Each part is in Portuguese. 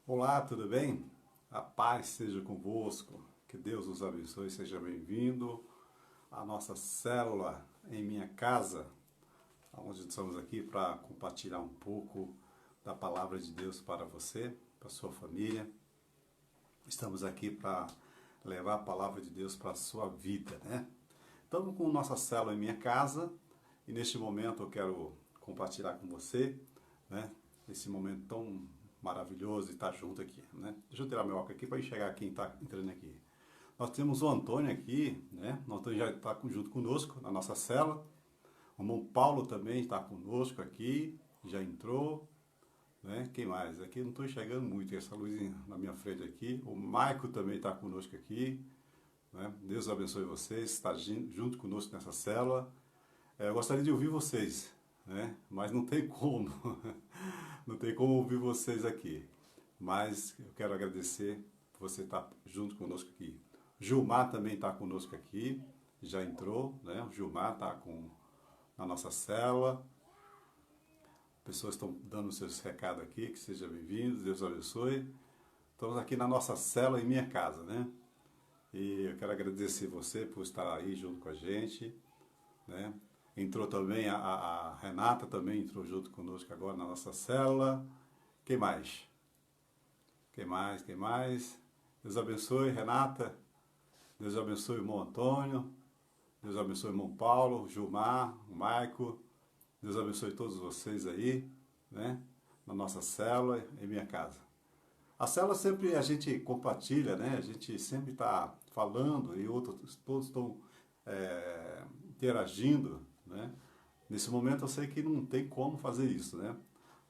Olá, tudo bem? A paz seja convosco, que Deus nos abençoe, seja bem-vindo à nossa célula em minha casa, onde estamos aqui para compartilhar um pouco da palavra de Deus para você, para sua família. Estamos aqui para levar a palavra de Deus para a sua vida, né? Estamos com nossa célula em minha casa e neste momento eu quero compartilhar com você, né? Esse momento tão maravilhoso de estar junto aqui, né? Deixa eu tirar meu óculos aqui para enxergar quem está entrando aqui. Nós temos o Antônio aqui, né? O Antônio já está junto conosco na nossa célula. O irmão Paulo também está conosco aqui, já entrou, né? Quem mais? Aqui eu não estou enxergando muito essa luz na minha frente aqui. O Maico também está conosco aqui, né? Deus abençoe vocês, está junto conosco nessa célula. Eu gostaria de ouvir vocês, né? Mas não tem como, não tem como ouvir vocês aqui. Mas eu quero agradecer por você estar junto conosco aqui. Gilmar também está conosco aqui, já entrou, né? O Gilmar está na nossa célula. Pessoas estão dando seus recados aqui, que seja bem-vindos, Deus abençoe. Estamos aqui na nossa célula em minha casa, né? E eu quero agradecer você por estar aí junto com a gente, né? Entrou também a Renata, também entrou junto conosco agora na nossa célula. Quem mais? Quem mais? Quem mais? Deus abençoe, Renata. Deus abençoe o irmão Antônio. Deus abençoe o irmão Paulo, o Gilmar, o Maico. Deus abençoe todos vocês aí, né? Na nossa célula, em minha casa. A célula sempre a gente compartilha, né? A gente sempre está falando e outros todos estão interagindo, né? Nesse momento eu sei que não tem como fazer isso, né?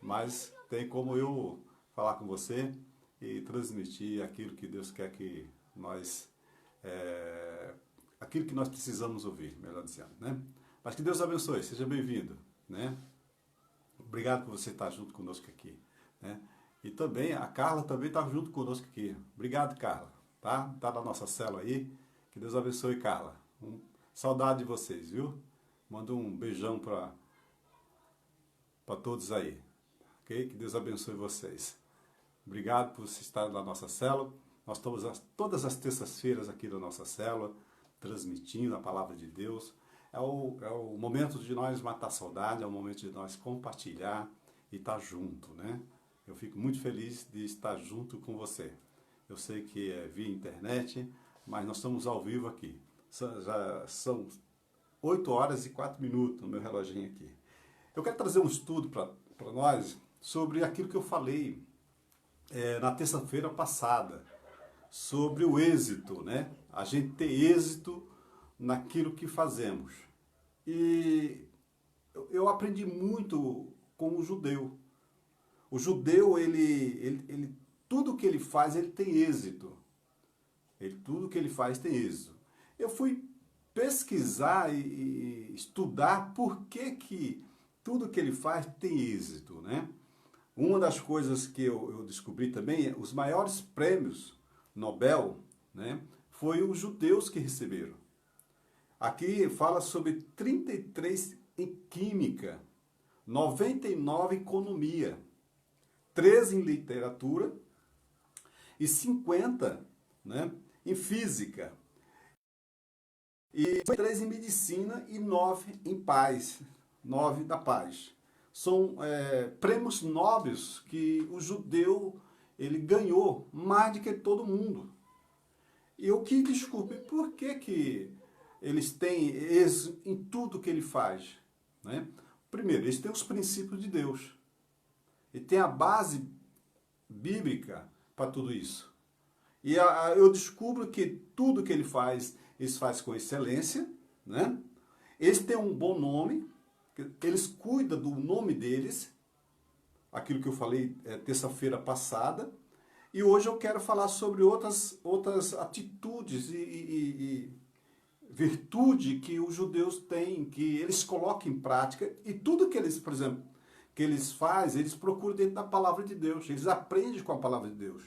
Mas tem como eu falar com você e transmitir aquilo que Deus quer que nós, aquilo que nós precisamos ouvir, melhor dizendo, né? Mas que Deus abençoe, seja bem-vindo, né? Obrigado por você estar junto conosco aqui, né? E também a Carla também está junto conosco aqui. Obrigado, Carla, tá? Tá na nossa célula aí. Que Deus abençoe, Carla. Saudade de vocês, viu? Manda um beijão para todos aí, ok? Que Deus abençoe vocês. Obrigado por estar na nossa célula. Nós estamos todas as terças-feiras aqui na nossa célula, transmitindo a palavra de Deus. É o momento de nós matar a saudade, é o momento de nós compartilhar e estar junto, né? Eu fico muito feliz de estar junto com você. Eu sei que é via internet, mas nós estamos ao vivo aqui. Já são 8 horas e 4 minutos no meu reloginho aqui. Eu quero trazer um estudo para nós sobre aquilo que eu falei na terça-feira passada, sobre o êxito, né? A gente ter êxito naquilo que fazemos. E eu aprendi muito com o judeu. O judeu, ele tudo que ele faz, ele tem êxito. Tudo que ele faz tem êxito. Eu fui pesquisar e estudar por que tudo que ele faz tem êxito, né? Uma das coisas que eu descobri também, os maiores prêmios Nobel, né, foi os judeus que receberam. Aqui fala sobre 33 em química, 99 em economia, 13 em literatura e 50, né, em física. E 3 em medicina e 9 em paz, 9 da paz. São prêmios nobres que o judeu ele ganhou mais do que todo mundo. E eu que desculpe, por que eles têm êxito em tudo que ele faz? Né? Primeiro, eles têm os princípios de Deus. E tem a base bíblica para tudo isso. E eu descubro que tudo que eles fazem com excelência, né? Eles têm um bom nome, eles cuidam do nome deles, aquilo que eu falei terça-feira passada, e hoje eu quero falar sobre outras atitudes e virtude que os judeus têm, que eles colocam em prática, e tudo que eles, por exemplo, que eles fazem, eles procuram dentro da palavra de Deus, eles aprendem com a palavra de Deus.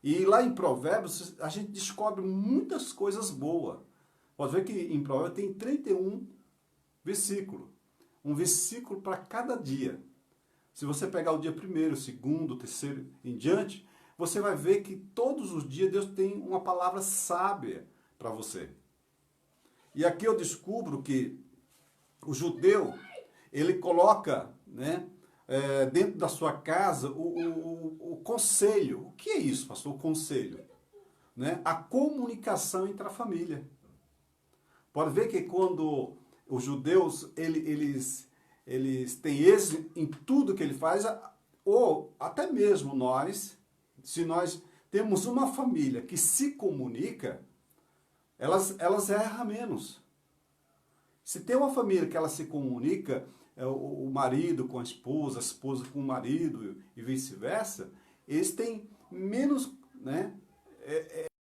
E lá em Provérbios a gente descobre muitas coisas boas. Pode ver que em Provérbios tem 31 versículos. Um versículo para cada dia. Se você pegar o dia primeiro, segundo, terceiro em diante, você vai ver que todos os dias Deus tem uma palavra sábia para você. E aqui eu descubro que o judeu, ele coloca, né, dentro da sua casa o conselho. O que é isso, pastor? O conselho. Né? A comunicação entre a família. Pode ver que quando os judeus, eles têm êxito em tudo que ele faz, ou até mesmo nós, se nós temos uma família que se comunica, elas erram menos. Se tem uma família que ela se comunica, o marido com a esposa com o marido e vice-versa, eles têm menos, né,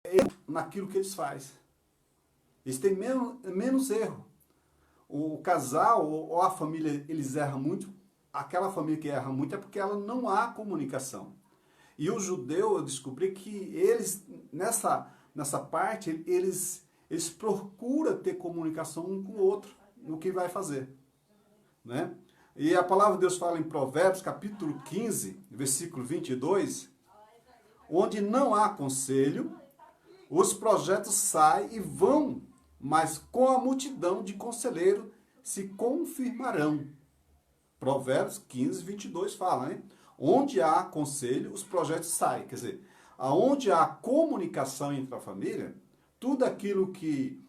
erro naquilo que eles fazem. Eles têm menos erro. O casal ou a família, eles erram muito. Aquela família que erra muito é porque ela não há comunicação. E o judeu, eu descobri que eles, nessa parte, eles procuram ter comunicação um com o outro no que vai fazer. Né? E a palavra de Deus fala em Provérbios, capítulo 15, versículo 22, onde não há conselho, os projetos saem e vão, mas com a multidão de conselheiros se confirmarão. Provérbios 15, 22 fala, né? Onde há conselho, os projetos saem. Quer dizer, aonde há comunicação entre a família, tudo aquilo que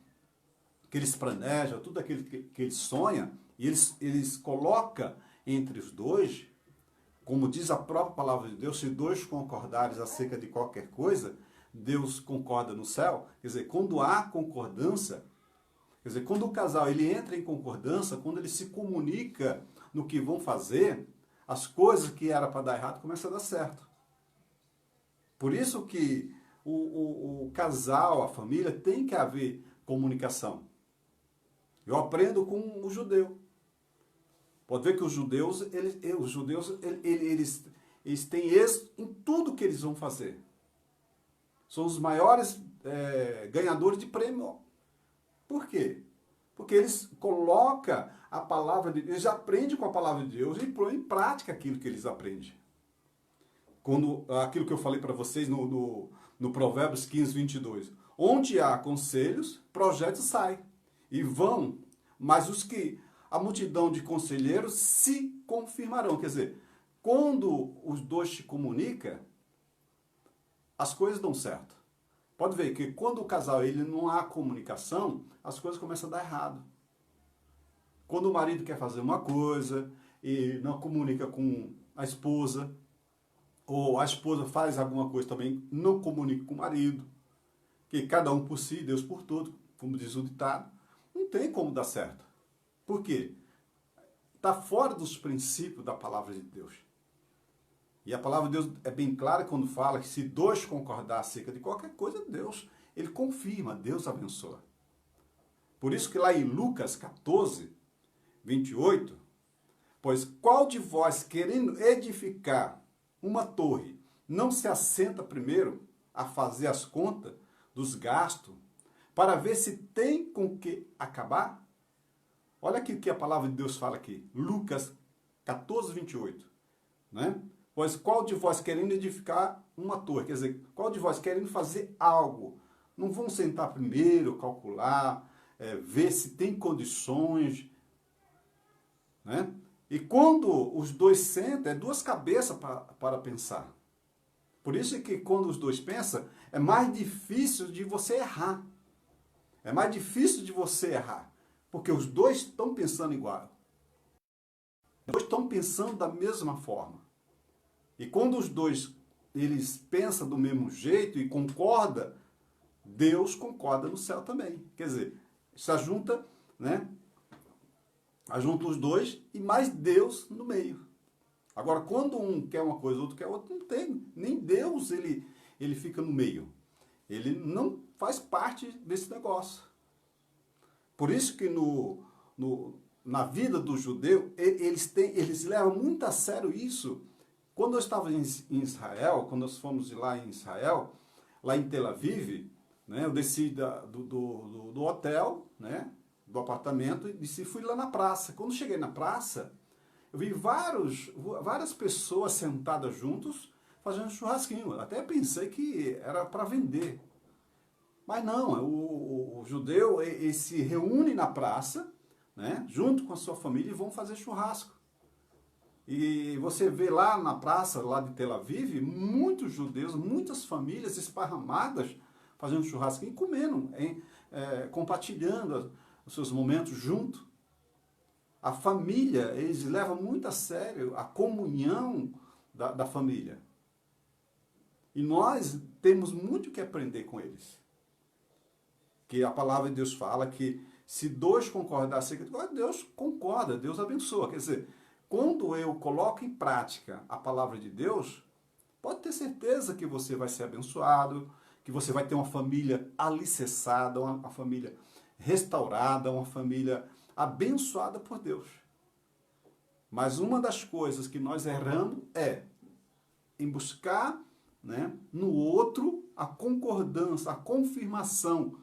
eles planejam, tudo aquilo que eles sonham, e eles colocam entre os dois, como diz a própria palavra de Deus, se dois concordares acerca de qualquer coisa, Deus concorda no céu. Quer dizer, quando há concordância, quer dizer, quando o casal ele entra em concordância, quando ele se comunica no que vão fazer, as coisas que era para dar errado começam a dar certo. Por isso que o casal, a família, tem que haver comunicação. Eu aprendo com o judeu. Pode ver que os judeus, eles têm êxito em tudo que eles vão fazer. São os maiores ganhadores de prêmio. Por quê? Porque eles colocam a palavra de Deus, eles aprendem com a palavra de Deus e põem em prática aquilo que eles aprendem. Aquilo que eu falei para vocês no Provérbios 15, 22. Onde há conselhos, projetos saem e vão, mas a multidão de conselheiros se confirmarão. Quer dizer, quando os dois se comunicam, as coisas dão certo. Pode ver que quando o casal ele não há comunicação, as coisas começam a dar errado. Quando o marido quer fazer uma coisa e não comunica com a esposa, ou a esposa faz alguma coisa também, não comunica com o marido, que cada um por si, Deus por todo, como diz o ditado, não tem como dar certo. Por quê? Está fora dos princípios da palavra de Deus. E a palavra de Deus é bem clara quando fala que se dois concordar acerca de qualquer coisa, Deus, ele confirma, Deus abençoa. Por isso que lá em Lucas 14, 28, pois qual de vós, querendo edificar uma torre, não se assenta primeiro a fazer as contas dos gastos, para ver se tem com que acabar? Olha aqui o que a palavra de Deus fala aqui, Lucas 14, 28, né? Pois qual de vós querendo edificar uma torre, quer dizer, qual de vós querendo fazer algo, não vão sentar primeiro, calcular, ver se tem condições, né? E quando os dois sentam, é duas cabeças para pensar. Por isso é que quando os dois pensam, é mais difícil de você errar. É mais difícil de você errar, porque os dois estão pensando igual. Os dois estão pensando da mesma forma. E quando os dois eles pensam do mesmo jeito e concordam, Deus concorda no céu também. Quer dizer, se ajunta, né? Ajunta os dois e mais Deus no meio. Agora, quando um quer uma coisa, o outro quer outra, não tem. Nem Deus ele fica no meio. Ele não faz parte desse negócio. Por isso que na vida do judeu, eles levam muito a sério isso. Quando eu estava em Israel, quando nós fomos lá em Israel, lá em Tel Aviv, né, eu desci do hotel, né, do apartamento, e fui lá na praça. Quando cheguei na praça, eu vi várias pessoas sentadas juntos fazendo churrasquinho. Até pensei que era para vender. Mas não, o judeu ele se reúne na praça, né, junto com a sua família e vão fazer churrasco. E você vê lá na praça, lá de Tel Aviv, muitos judeus, muitas famílias esparramadas fazendo churrasquinho e comendo, compartilhando os seus momentos junto. A família, eles levam muito a sério a comunhão da família. E nós temos muito que aprender com eles. Que a palavra de Deus fala que se dois concordarem acerca de coisa, Deus concorda, Deus abençoa. Quer dizer, quando eu coloco em prática a palavra de Deus, pode ter certeza que você vai ser abençoado, que você vai ter uma família alicerçada, uma família restaurada, uma família abençoada por Deus. Mas uma das coisas que nós erramos é em buscar, né, no outro a concordância, a confirmação.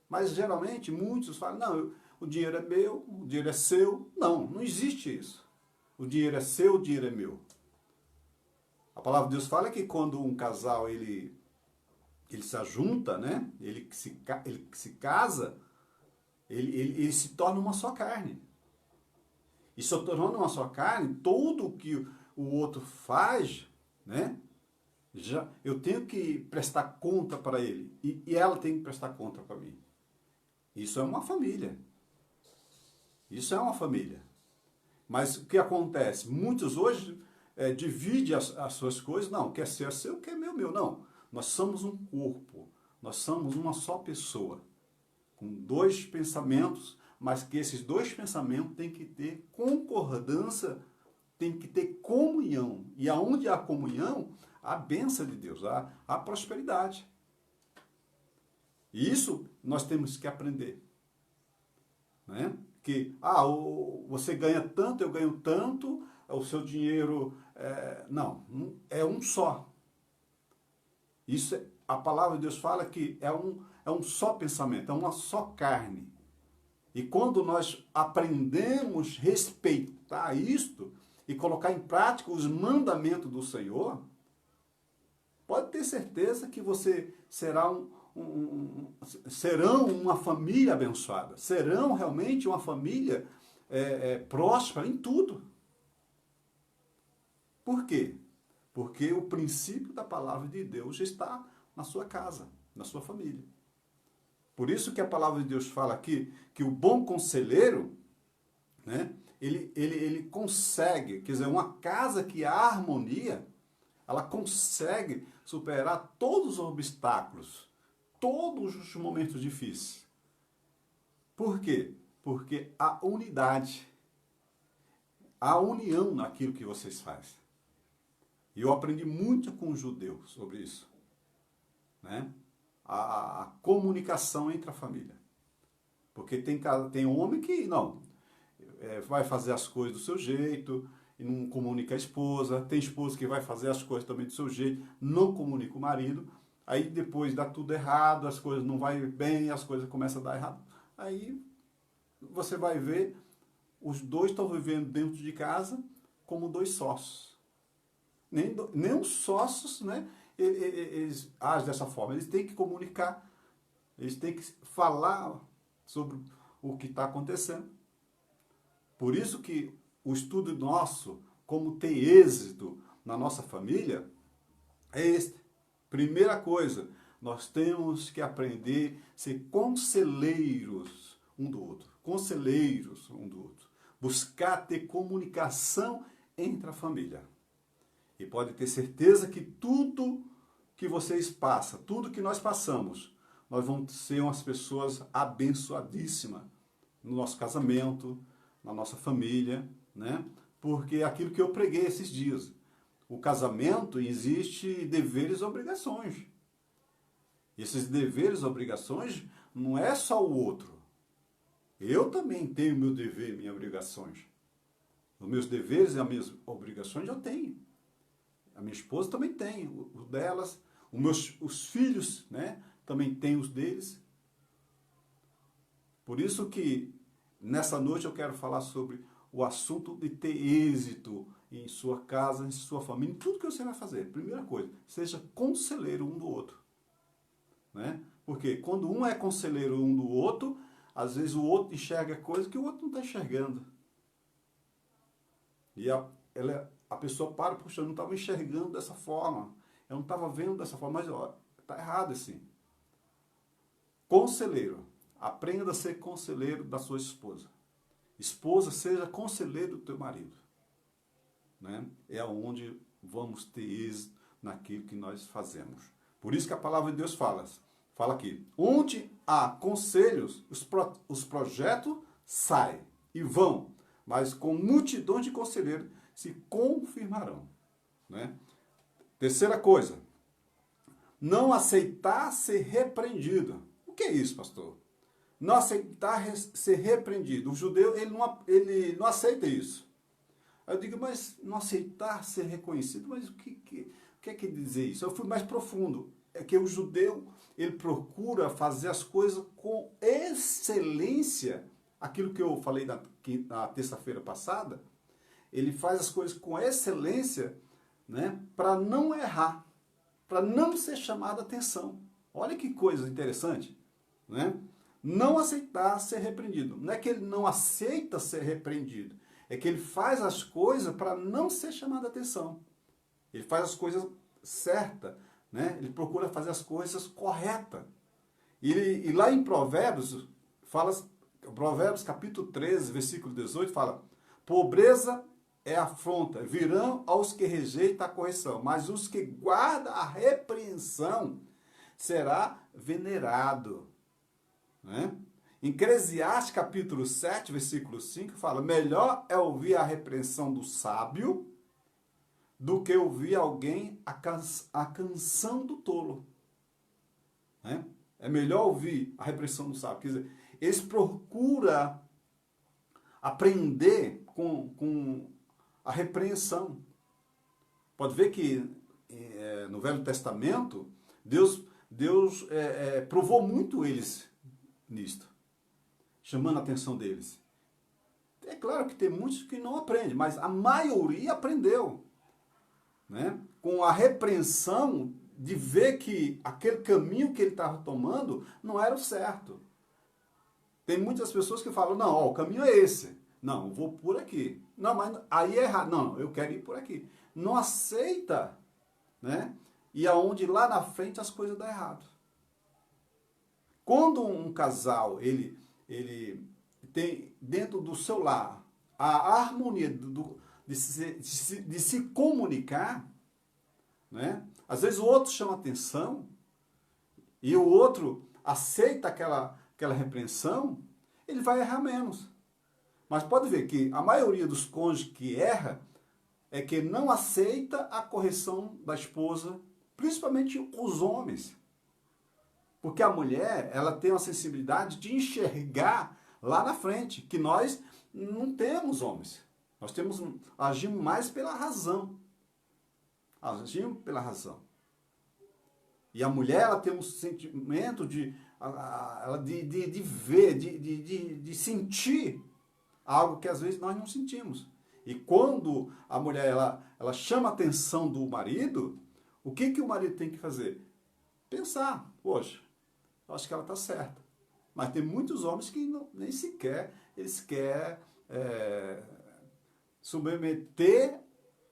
Mas geralmente muitos falam, não, o dinheiro é meu, o dinheiro é seu. Não, não existe isso. O dinheiro é seu, o dinheiro é meu. A palavra de Deus fala que quando um casal ele se ajunta, né, ele se casa, ele se torna uma só carne. E se tornando uma só carne, tudo o que o outro faz, né, eu tenho que prestar conta para ele. E ela tem que prestar conta para mim. Isso é uma família. Isso é uma família. Mas o que acontece? Muitos hoje dividem as suas coisas. Não, quer ser seu, quer meu, meu. Não. Nós somos um corpo. Nós somos uma só pessoa. Com dois pensamentos, mas que esses dois pensamentos têm que ter concordância, tem que ter comunhão. E aonde há comunhão, há a bênção de Deus, há prosperidade. E isso nós temos que aprender. Né? Que, você ganha tanto, eu ganho tanto, o seu dinheiro... não, é um só. Isso, a palavra de Deus fala que é um só pensamento, é uma só carne. E quando nós aprendemos a respeitar isto e colocar em prática os mandamentos do Senhor, pode ter certeza que você serão uma família abençoada, serão realmente uma família próspera em tudo. Por quê? Porque o princípio da palavra de Deus está na sua casa, na sua família. Por isso que a palavra de Deus fala aqui que o bom conselheiro, né, ele consegue, quer dizer, uma casa que há harmonia, ela consegue superar todos os obstáculos, todos os momentos difíceis. Por quê? Porque há unidade, há união naquilo que vocês fazem. E eu aprendi muito com os judeus sobre isso, né? A comunicação entre a família. Porque tem homem que não, vai fazer as coisas do seu jeito e não comunica a esposa. Tem esposa que vai fazer as coisas também do seu jeito, não comunica o marido. Aí depois dá tudo errado, as coisas não vão bem, as coisas começam a dar errado. Aí você vai ver, os dois estão vivendo dentro de casa como dois sócios. Nem os sócios, né, eles agem dessa forma. Eles têm que comunicar, eles têm que falar sobre o que está acontecendo. Por isso que o estudo nosso, como ter êxito na nossa família, é este. Primeira coisa, nós temos que aprender a ser conselheiros um do outro. Conselheiros um do outro. Buscar ter comunicação entre a família. E pode ter certeza que tudo que vocês passam, tudo que nós passamos, nós vamos ser umas pessoas abençoadíssimas no nosso casamento, na nossa família, né? Porque é aquilo que eu preguei esses dias. O casamento existe deveres e obrigações. Esses deveres e obrigações não é só o outro. Eu também tenho meu dever e minhas obrigações. Os meus deveres e as minhas obrigações eu tenho. A minha esposa também tem os delas. Os filhos, né, também têm os deles. Por isso que nessa noite eu quero falar sobre o assunto de ter êxito em sua casa, em sua família, em tudo que você vai fazer. Primeira coisa, seja conselheiro um do outro. Né? Porque quando um é conselheiro um do outro, às vezes o outro enxerga coisa que o outro não está enxergando. E a pessoa para, puxa, eu não estava enxergando dessa forma. Eu não estava vendo dessa forma, mas está errado assim. Conselheiro. Aprenda a ser conselheiro da sua esposa. Esposa, seja conselheiro do teu marido. Né? É onde vamos ter êxito naquilo que nós fazemos. Por isso que a palavra de Deus fala aqui, onde há conselhos, os projetos saem e vão, mas com multidão de conselheiros se confirmarão. Né? Terceira coisa, não aceitar ser repreendido. O que é isso, pastor? Não aceitar ser repreendido. O judeu, ele não aceita isso. Eu digo, mas não aceitar ser reconhecido, mas o que quer dizer isso? Eu fui mais profundo. É que o judeu, ele procura fazer as coisas com excelência. Aquilo que eu falei na terça-feira passada, ele faz as coisas com excelência, né, para não errar, para não ser chamado a atenção. Olha que coisa interessante, né? Não aceitar ser repreendido. Não é que ele não aceita ser repreendido, é que ele faz as coisas para não ser chamado a atenção. Ele faz as coisas certas, né? Ele procura fazer as coisas corretas. E lá em Provérbios, Provérbios capítulo 13, versículo 18, fala, pobreza é afronta, virão aos que rejeitam a correção, mas os que guardam a repreensão será venerado. Né? Em Eclesiastes capítulo 7, versículo 5, fala, melhor é ouvir a repreensão do sábio do que ouvir alguém a canção do tolo. Né? É melhor ouvir a repreensão do sábio. Quer dizer, eles procuram aprender com a repreensão. Pode ver que no Velho Testamento, Deus provou muito eles nisto, chamando a atenção deles. É claro que tem muitos que não aprendem, mas a maioria aprendeu. Né? Com a repreensão de ver que aquele caminho que ele estava tomando não era o certo. Tem muitas pessoas que falam, não, o caminho é esse. Não, eu vou por aqui. Não, mas aí é errado. Não, eu quero ir por aqui. Não aceita, né? E aonde lá na frente as coisas dão errado. Quando um casal, ele tem dentro do seu lar a harmonia de se comunicar, né? Às vezes o outro chama atenção e o outro aceita aquela repreensão, ele vai errar menos. Mas pode ver que a maioria dos cônjuges que erra é que não aceita a correção da esposa, principalmente os homens. Porque a mulher, ela tem uma sensibilidade de enxergar lá na frente, que nós não temos, homens. Nós agimos mais pela razão. Agimos pela razão. E a mulher, ela tem um sentimento de ver, de sentir algo que às vezes nós não sentimos. E quando a mulher, ela chama a atenção do marido, o que o marido tem que fazer? Pensar, poxa, eu acho que ela está certa. Mas tem muitos homens que nem sequer eles querem submeter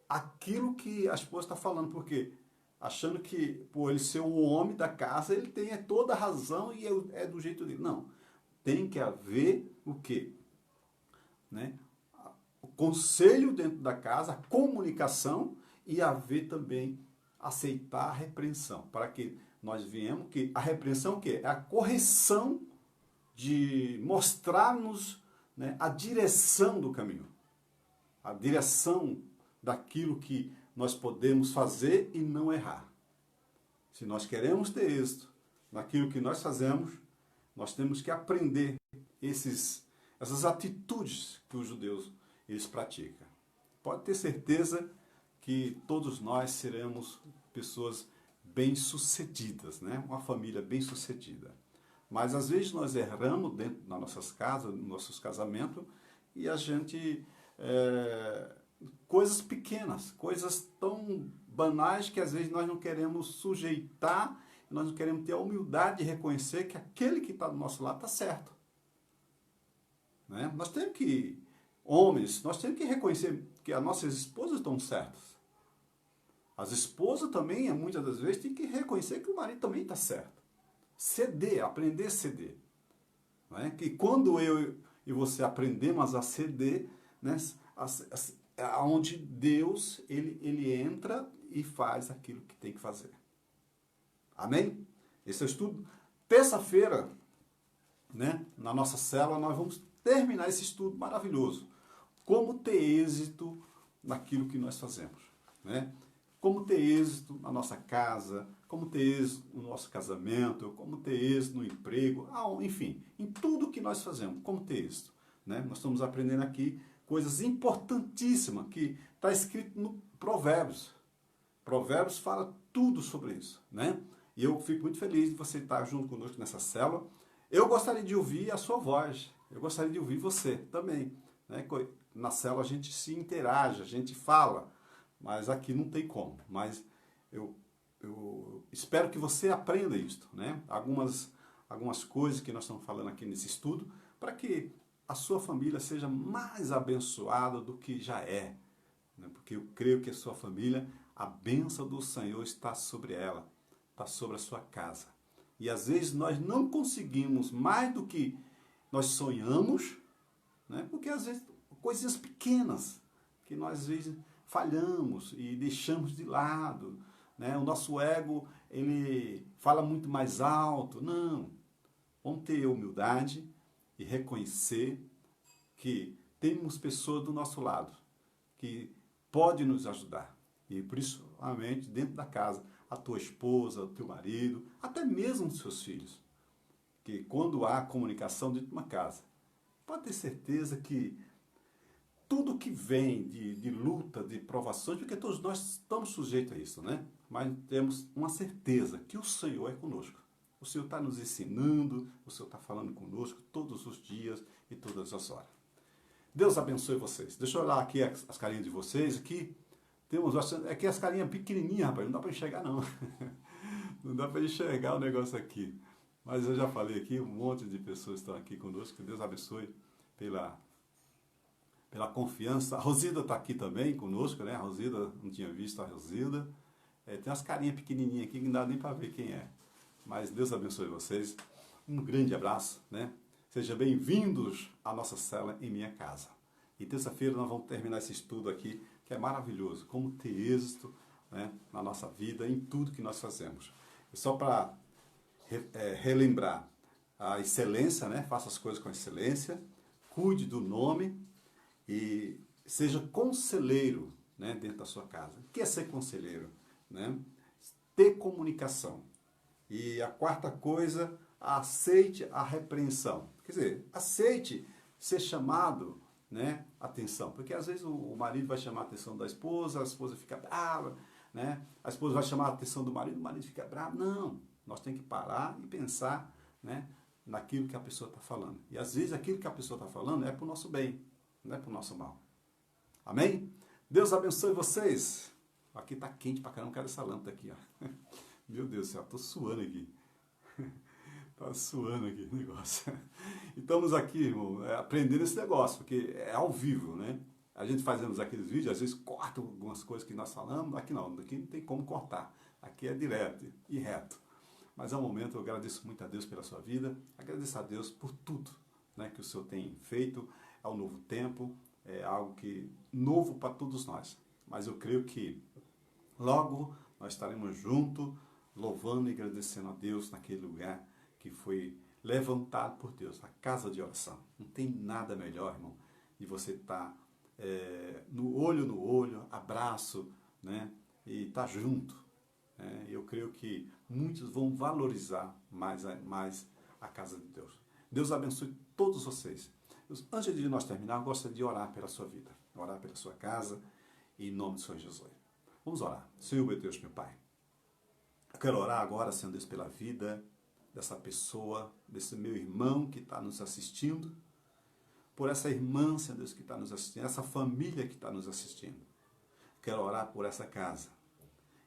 aquilo que a esposa está falando. Por quê? Achando que, por ele ser o homem da casa, ele tem toda a razão e é do jeito dele. Não. Tem que haver o quê? Né? O conselho dentro da casa, a comunicação e haver também aceitar a repreensão. Para que nós viemos, que a repreensão o quê? É a correção de mostrar-nos, né, a direção do caminho. A direção daquilo que nós podemos fazer e não errar. Se nós queremos ter êxito naquilo que nós fazemos, nós temos que aprender essas atitudes que os judeus eles praticam. Pode ter certeza que todos nós seremos pessoas bem-sucedidas, né? Uma família bem-sucedida. Mas às vezes nós erramos dentro das nossas casas, nos nossos casamentos, e a gente coisas pequenas, coisas tão banais que às vezes nós não queremos sujeitar, nós não queremos ter a humildade de reconhecer que aquele que está do nosso lado está certo. Né? Nós temos que, homens, nós temos que reconhecer que as nossas esposas estão certas. As esposas também, muitas das vezes, têm que reconhecer que o marido também está certo. Ceder, aprender a ceder. Né? Que quando eu e você aprendemos a ceder, né, onde Deus ele entra e faz aquilo que tem que fazer. Amém? Esse é o estudo. Terça-feira, né, na nossa célula, nós vamos terminar esse estudo maravilhoso. Como ter êxito naquilo que nós fazemos. Né? Como ter êxito na nossa casa, como ter êxito no nosso casamento, como ter êxito no emprego, enfim, em tudo que nós fazemos, como ter êxito. Né? Nós estamos aprendendo aqui coisas importantíssimas que está escrito no Provérbios. Provérbios fala tudo sobre isso. Né? E eu fico muito feliz de você estar junto conosco nessa célula. Eu gostaria de ouvir a sua voz, eu gostaria de ouvir você também. Né? Na célula a gente se interage, a gente fala, mas aqui não tem como. Mas eu espero que você aprenda isso, né? Algumas coisas que nós estamos falando aqui nesse estudo, para que a sua família seja mais abençoada do que já é. Né? Porque eu creio que a sua família, a bênção do Senhor está sobre ela, está sobre a sua casa. E às vezes nós não conseguimos mais do que nós sonhamos, né? Porque às vezes coisinhas pequenas que nós às vezes falhamos e deixamos de lado. Né? O nosso ego, ele fala muito mais alto. Não, vamos ter humildade e reconhecer que temos pessoas do nosso lado que podem nos ajudar. E principalmente dentro da casa, a tua esposa, o teu marido, até mesmo os seus filhos. Que quando há comunicação dentro de uma casa, pode ter certeza que tudo que vem de luta, de provações, porque todos nós estamos sujeitos a isso, né? Mas temos uma certeza que o Senhor é conosco. O Senhor está nos ensinando, o Senhor está falando conosco todos os dias e todas as horas. Deus abençoe vocês. Deixa eu olhar aqui as carinhas de vocês. Aqui temos aqui as carinhas pequenininhas, rapaz. Não dá para enxergar, não. Não dá para enxergar o negócio aqui. Mas eu já falei aqui, um monte de pessoas estão aqui conosco. Que Deus abençoe pela confiança. A Rosilda está aqui também conosco, né? A Rosilda, não tinha visto a Rosilda. Tem umas carinhas pequenininhas aqui que não dá nem para ver quem é. Mas Deus abençoe vocês. Um grande abraço, né? Sejam bem-vindos à nossa célula em minha casa. E terça-feira nós vamos terminar esse estudo aqui, que é maravilhoso. Como ter êxito, né, na nossa vida, em tudo que nós fazemos. E só para relembrar a excelência, né? Faça as coisas com excelência. Cuide do nome. E seja conselheiro, né, dentro da sua casa. O que é ser conselheiro? Né? Ter comunicação. E a quarta coisa, aceite a repreensão. Quer dizer, aceite ser chamado, né, atenção. Porque às vezes o marido vai chamar a atenção da esposa, a esposa fica brava, né? A esposa vai chamar a atenção do marido, o marido fica bravo. Não, nós temos que parar e pensar, né, naquilo que a pessoa está falando. E às vezes aquilo que a pessoa está falando é para o nosso bem. Não é para o nosso mal. Amém? Deus abençoe vocês. Aqui está quente pra caramba, quero essa lâmpada aqui, ó. Meu Deus do céu, estou suando aqui. Está suando aqui o negócio. E estamos aqui, irmão, aprendendo esse negócio, porque é ao vivo, né? A gente fazemos aqueles vídeos, às vezes corta algumas coisas que nós falamos, aqui não tem como cortar. Aqui é direto e reto. Mas é um momento, eu agradeço muito a Deus pela sua vida, agradeço a Deus por tudo, né, que o Senhor tem feito. É um novo tempo, é algo que novo para todos nós. Mas eu creio que logo nós estaremos juntos, louvando e agradecendo a Deus naquele lugar que foi levantado por Deus, a casa de oração. Não tem nada melhor, irmão, de você estar no olho, abraço, né, e estar junto. Eu creio que muitos vão valorizar mais a casa de Deus. Deus abençoe todos vocês. Antes de nós terminar, eu gostaria de orar pela sua vida, orar pela sua casa, em nome do Senhor Jesus. Vamos orar. Senhor, meu Deus, meu Pai, eu quero orar agora, Senhor Deus, pela vida dessa pessoa, desse meu irmão que está nos assistindo, por essa irmã, Senhor Deus, que está nos assistindo, essa família que está nos assistindo. Quero orar por essa casa.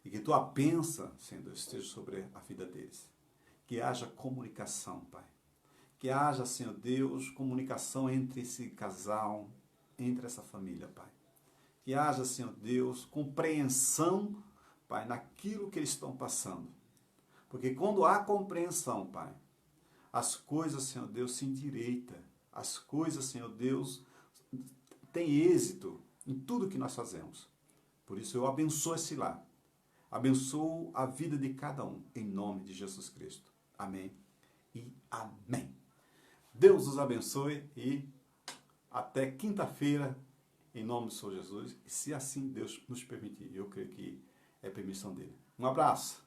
E que tua bênção, Senhor Deus, esteja sobre a vida deles. Que haja comunicação, Pai. Que haja, Senhor Deus, comunicação entre esse casal, entre essa família, Pai. Que haja, Senhor Deus, compreensão, Pai, naquilo que eles estão passando. Porque quando há compreensão, Pai, as coisas, Senhor Deus, se endireitam. As coisas, Senhor Deus, têm êxito em tudo que nós fazemos. Por isso eu abençoo esse lar. Abençoo a vida de cada um, em nome de Jesus Cristo. Amém e amém. Deus os abençoe e até quinta-feira, em nome do Senhor Jesus, e se assim Deus nos permitir. Eu creio que é permissão dele. Um abraço.